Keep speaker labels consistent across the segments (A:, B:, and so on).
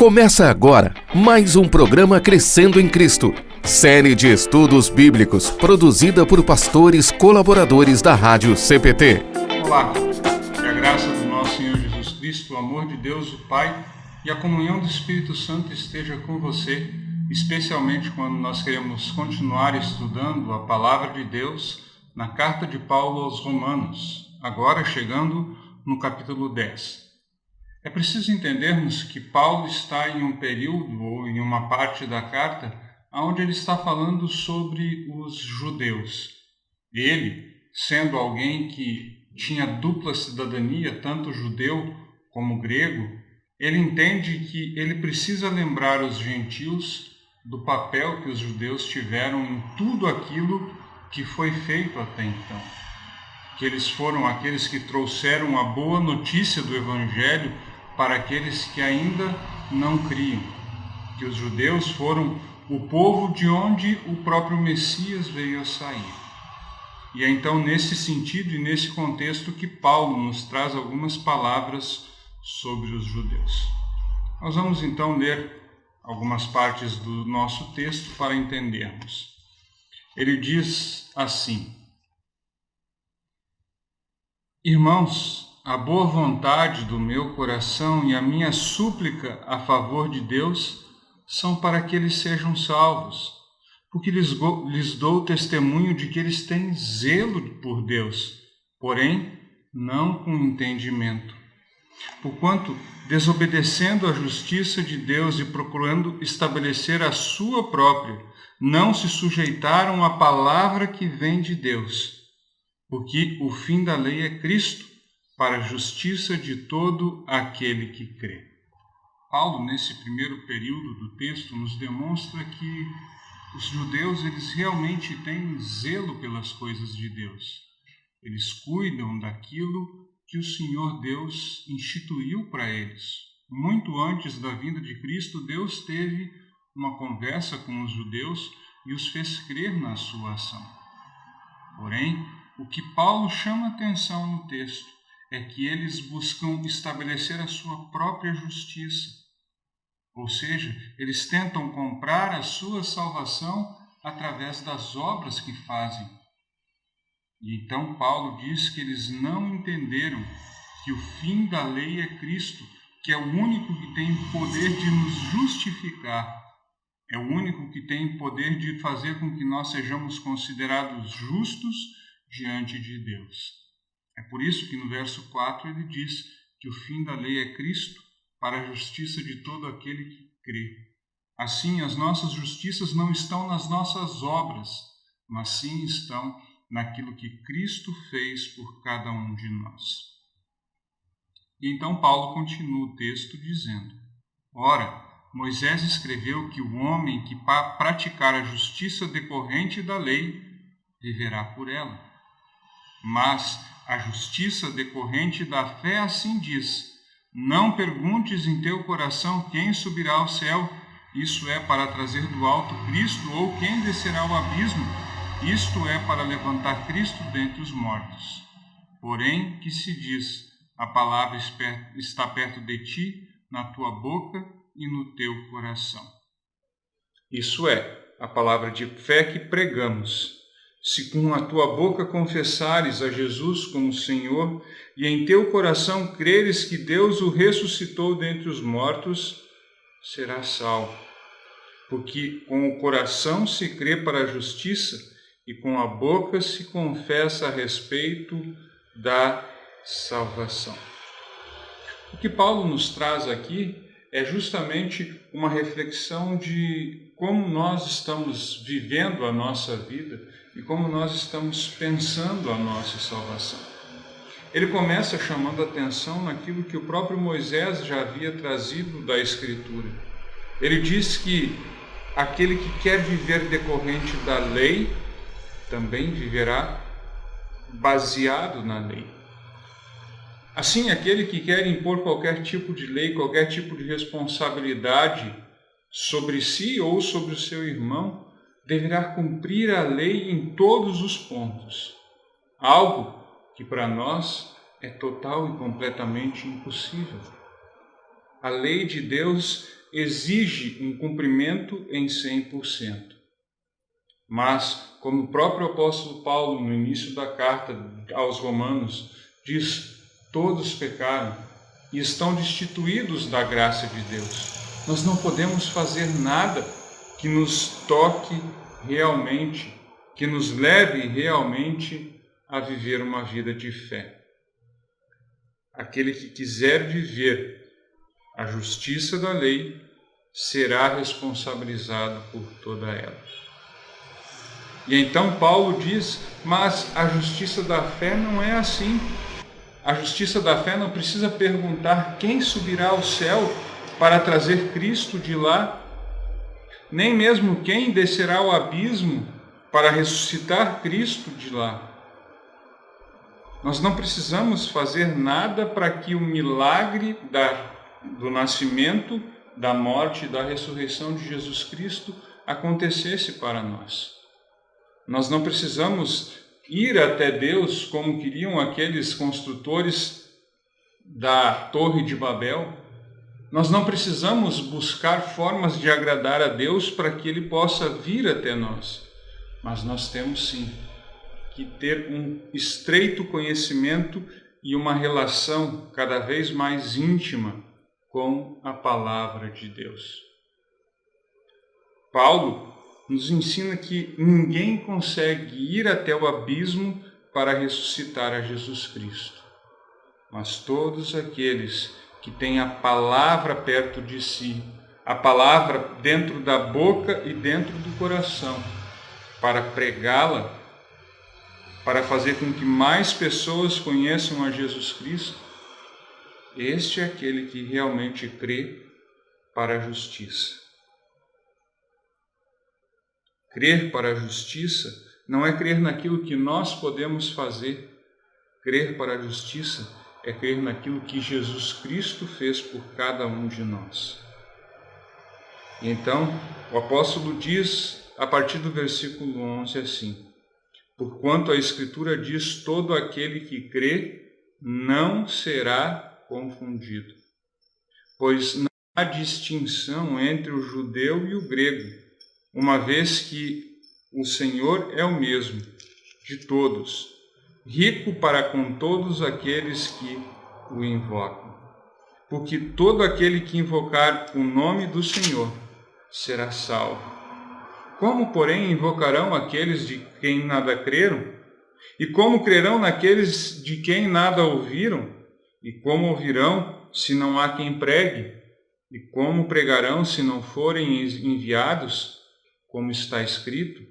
A: Começa agora mais um programa Crescendo em Cristo, série de estudos bíblicos produzida por pastores colaboradores da Rádio CPT.
B: Olá, que a graça do nosso Senhor Jesus Cristo, o amor de Deus, o Pai e a comunhão do Espírito Santo esteja com você, especialmente quando nós queremos continuar estudando a Palavra de Deus na Carta de Paulo aos Romanos, agora chegando no capítulo 10. É preciso entendermos que Paulo está em um período ou em uma parte da carta onde ele está falando sobre os judeus. Ele, sendo alguém que tinha dupla cidadania, tanto judeu como grego, ele entende que ele precisa lembrar os gentios do papel que os judeus tiveram em tudo aquilo que foi feito até então. Que eles foram aqueles que trouxeram a boa notícia do Evangelho para aqueles que ainda não criam. Que os judeus foram o povo de onde o próprio Messias veio a sair. E é então nesse sentido e nesse contexto que Paulo nos traz algumas palavras sobre os judeus. Nós vamos então ler algumas partes do nosso texto para entendermos. Ele diz assim: Irmãos, a boa vontade do meu coração e a minha súplica a favor de Deus são para que eles sejam salvos, porque lhes dou testemunho de que eles têm zelo por Deus, porém não com entendimento. Porquanto, desobedecendo à justiça de Deus e procurando estabelecer a sua própria, não se sujeitaram à palavra que vem de Deus, porque o fim da lei é Cristo, para a justiça de todo aquele que crê. Paulo, nesse primeiro período do texto, nos demonstra que os judeus eles realmente têm zelo pelas coisas de Deus. Eles cuidam daquilo que o Senhor Deus instituiu para eles. Muito antes da vinda de Cristo, Deus teve uma conversa com os judeus e os fez crer na sua ação. Porém, o que Paulo chama atenção no texto é que eles buscam estabelecer a sua própria justiça. Ou seja, eles tentam comprar a sua salvação através das obras que fazem. E então Paulo diz que eles não entenderam que o fim da lei é Cristo, que é o único que tem o poder de nos justificar. É o único que tem o poder de fazer com que nós sejamos considerados justos diante de Deus. É por isso que no verso 4 ele diz que o fim da lei é Cristo para a justiça de todo aquele que crê. Assim, as nossas justiças não estão nas nossas obras, mas sim estão naquilo que Cristo fez por cada um de nós. E então Paulo continua o texto dizendo: Ora, Moisés escreveu que o homem que praticar a justiça decorrente da lei viverá por ela. Mas a justiça decorrente da fé assim diz: não perguntes em teu coração quem subirá ao céu, isso é para trazer do alto Cristo, ou quem descerá ao abismo, isto é para levantar Cristo dentre os mortos. Porém, que se diz: a palavra está perto de ti, na tua boca e no teu coração. Isso é, a palavra de fé que pregamos. Se com a tua boca confessares a Jesus como Senhor e em teu coração creres que Deus o ressuscitou dentre os mortos, serás salvo. Porque com o coração se crê para a justiça e com a boca se confessa a respeito da salvação. O que Paulo nos traz aqui é justamente uma reflexão de como nós estamos vivendo a nossa vida e como nós estamos pensando a nossa salvação. Ele começa chamando a atenção naquilo que o próprio Moisés já havia trazido da Escritura. Ele diz que aquele que quer viver decorrente da lei também viverá baseado na lei. Assim, aquele que quer impor qualquer tipo de lei, qualquer tipo de responsabilidade sobre si ou sobre o seu irmão, deverá cumprir a lei em todos os pontos. Algo que para nós é total e completamente impossível. A lei de Deus exige um cumprimento em 100%. Mas, como o próprio apóstolo Paulo, no início da carta aos Romanos, diz: todos pecaram e estão destituídos da graça de Deus. Nós não podemos fazer nada que nos toque realmente, que nos leve realmente a viver uma vida de fé. Aquele que quiser viver a justiça da lei será responsabilizado por toda ela. E então Paulo diz: mas a justiça da fé não é assim. A justiça da fé não precisa perguntar quem subirá ao céu para trazer Cristo de lá, nem mesmo quem descerá ao abismo para ressuscitar Cristo de lá. Nós não precisamos fazer nada para que o milagre do nascimento, da morte e da ressurreição de Jesus Cristo acontecesse para nós. Nós não precisamos ir até Deus como queriam aqueles construtores da Torre de Babel. Nós não precisamos buscar formas de agradar a Deus para que Ele possa vir até nós. Mas nós temos sim que ter um estreito conhecimento e uma relação cada vez mais íntima com a palavra de Deus. Paulo nos ensina que ninguém consegue ir até o abismo para ressuscitar a Jesus Cristo, mas todos aqueles que têm a palavra perto de si, a palavra dentro da boca e dentro do coração, para pregá-la, para fazer com que mais pessoas conheçam a Jesus Cristo, este é aquele que realmente crê para a justiça. Crer para a justiça não é crer naquilo que nós podemos fazer. Crer para a justiça é crer naquilo que Jesus Cristo fez por cada um de nós. E então, o apóstolo diz, a partir do versículo 11, assim: porquanto a Escritura diz, todo aquele que crê não será confundido. Pois não há distinção entre o judeu e o grego, uma vez que o Senhor é o mesmo de todos, rico para com todos aqueles que o invocam. Porque todo aquele que invocar o nome do Senhor será salvo. Como, porém, invocarão aqueles de quem nada creram? E como crerão naqueles de quem nada ouviram? E como ouvirão, se não há quem pregue? E como pregarão, se não forem enviados? Como está escrito: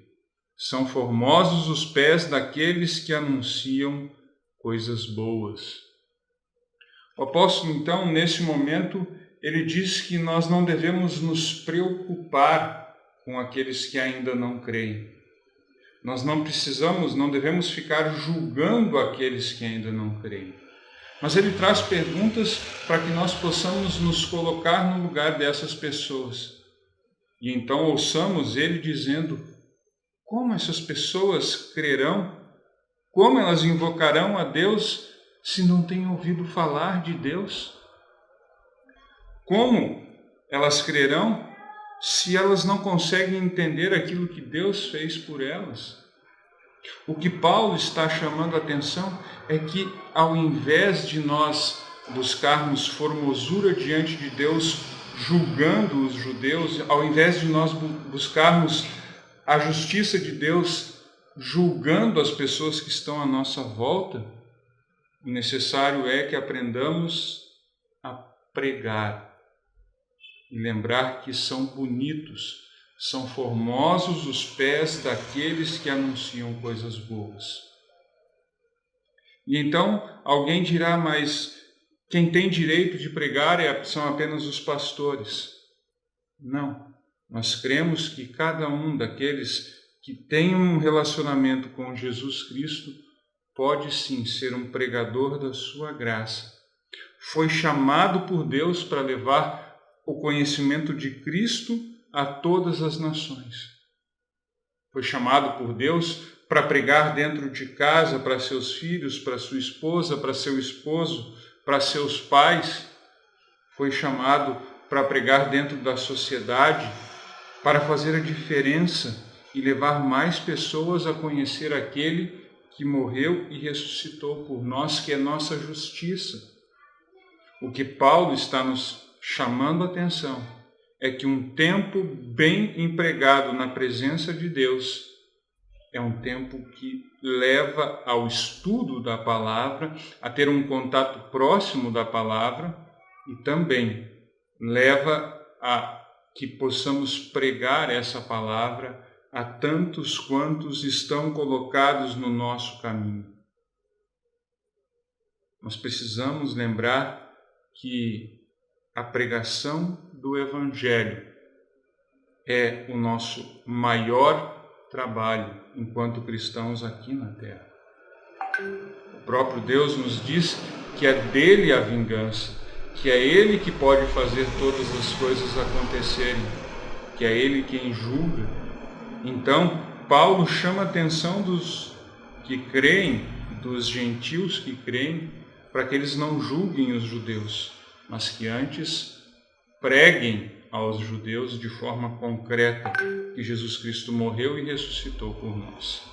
B: são formosos os pés daqueles que anunciam coisas boas. O apóstolo, então, nesse momento, ele diz que nós não devemos nos preocupar com aqueles que ainda não creem. Nós não devemos ficar julgando aqueles que ainda não creem. Mas ele traz perguntas para que nós possamos nos colocar no lugar dessas pessoas. E então ouçamos ele dizendo: como essas pessoas crerão? Como elas invocarão a Deus se não têm ouvido falar de Deus? Como elas crerão se elas não conseguem entender aquilo que Deus fez por elas? O que Paulo está chamando a atenção é que, ao invés de nós buscarmos formosura diante de Deus, julgando os judeus, ao invés de nós buscarmos a justiça de Deus, julgando as pessoas que estão à nossa volta, o necessário é que aprendamos a pregar e lembrar que são bonitos, são formosos os pés daqueles que anunciam coisas boas. E então alguém dirá: mas quem tem direito de pregar são apenas os pastores. Não, nós cremos que cada um daqueles que tem um relacionamento com Jesus Cristo pode sim ser um pregador da sua graça. Foi chamado por Deus para levar o conhecimento de Cristo a todas as nações. Foi chamado por Deus para pregar dentro de casa para seus filhos, para sua esposa, para seu esposo, para seus pais. Foi chamado para pregar dentro da sociedade, para fazer a diferença e levar mais pessoas a conhecer aquele que morreu e ressuscitou por nós, que é nossa justiça. O que Paulo está nos chamando a atenção é que um tempo bem empregado na presença de Deus é um tempo que leva ao estudo da palavra, a ter um contato próximo da palavra e também leva a que possamos pregar essa palavra a tantos quantos estão colocados no nosso caminho. Nós precisamos lembrar que a pregação do Evangelho é o nosso maior trabalho enquanto cristãos aqui na terra. O próprio Deus nos diz que é dele a vingança, que é ele que pode fazer todas as coisas acontecerem, que é ele quem julga. Então, Paulo chama a atenção dos que creem, dos gentios que creem, para que eles não julguem os judeus, mas que antes preguem aos judeus de forma concreta que Jesus Cristo morreu e ressuscitou por nós.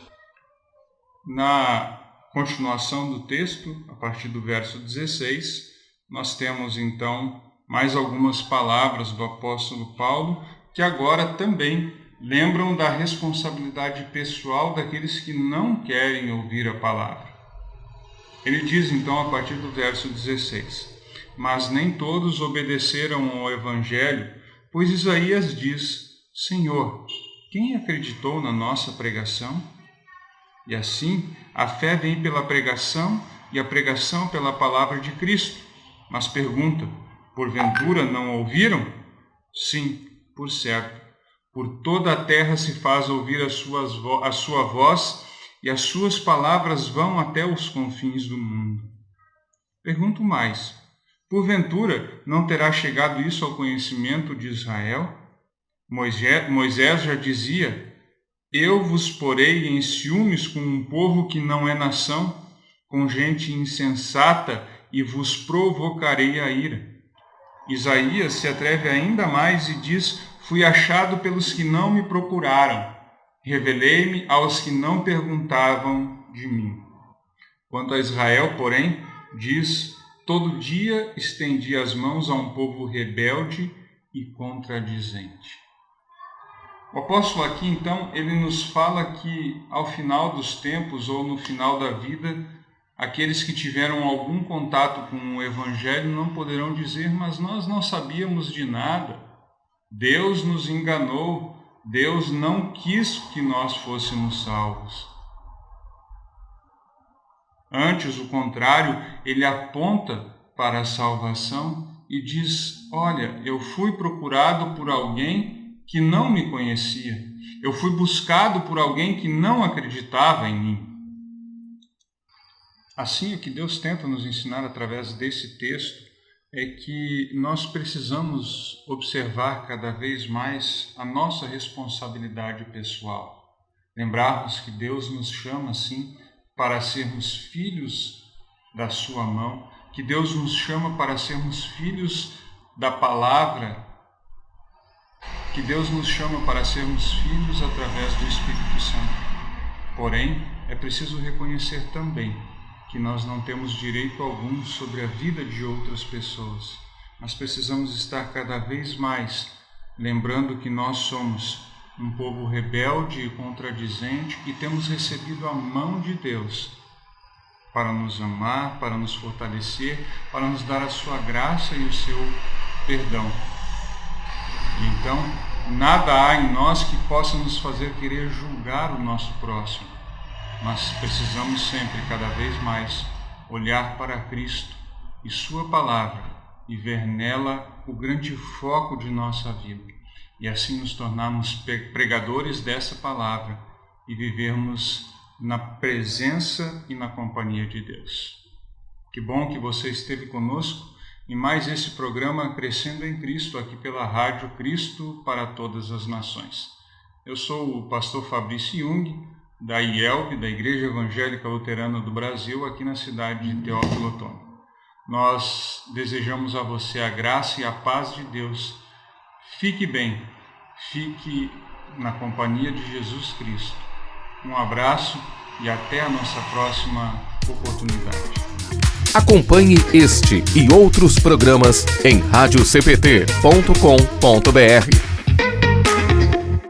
B: Na continuação do texto, a partir do verso 16, nós temos então mais algumas palavras do apóstolo Paulo, que agora também lembram da responsabilidade pessoal daqueles que não querem ouvir a palavra. Ele diz então a partir do verso 16: mas nem todos obedeceram ao Evangelho, pois Isaías diz: Senhor, quem acreditou na nossa pregação? E assim, a fé vem pela pregação e a pregação pela palavra de Cristo. Mas pergunta: porventura não ouviram? Sim, por certo. Por toda a terra se faz ouvir a sua voz, e as suas palavras vão até os confins do mundo. Pergunto mais: porventura não terá chegado isso ao conhecimento de Israel? Moisés já dizia: eu vos porei em ciúmes com um povo que não é nação, com gente insensata, e vos provocarei a ira. Isaías se atreve ainda mais e diz: fui achado pelos que não me procuraram, revelei-me aos que não perguntavam de mim. Quanto a Israel, porém, diz: todo dia estendi as mãos a um povo rebelde e contradizente. O apóstolo aqui, então, ele nos fala que ao final dos tempos ou no final da vida, aqueles que tiveram algum contato com o Evangelho não poderão dizer: mas nós não sabíamos de nada, Deus nos enganou, Deus não quis que nós fôssemos salvos. Antes, o contrário, ele aponta para a salvação e diz: olha, eu fui procurado por alguém que não me conhecia, eu fui buscado por alguém que não acreditava em mim. Assim, o que Deus tenta nos ensinar através desse texto é que nós precisamos observar cada vez mais a nossa responsabilidade pessoal. Lembrarmos que Deus nos chama, sim, para sermos filhos da sua mão, que Deus nos chama para sermos filhos da palavra, que Deus nos chama para sermos filhos através do Espírito Santo. Porém, é preciso reconhecer também que nós não temos direito algum sobre a vida de outras pessoas. Nós precisamos estar cada vez mais lembrando que nós somos um povo rebelde e contradizente e temos recebido a mão de Deus para nos amar, para nos fortalecer, para nos dar a sua graça e o seu perdão. E então, nada há em nós que possa nos fazer querer julgar o nosso próximo, mas precisamos sempre, cada vez mais, olhar para Cristo e sua palavra e ver nela o grande foco de nossa vida, e assim nos tornarmos pregadores dessa palavra e vivermos na presença e na companhia de Deus. Que bom que você esteve conosco em mais esse programa Crescendo em Cristo, aqui pela Rádio Cristo para Todas as Nações. Eu sou o pastor Fabrício Jung, da IELB, da Igreja Evangélica Luterana do Brasil, aqui na cidade de Teófilo Otoni. Nós desejamos a você a graça e a paz de Deus. Fique bem, fique na companhia de Jesus Cristo. Um abraço e até a nossa próxima oportunidade.
A: Acompanhe este e outros programas em radiocpt.com.br.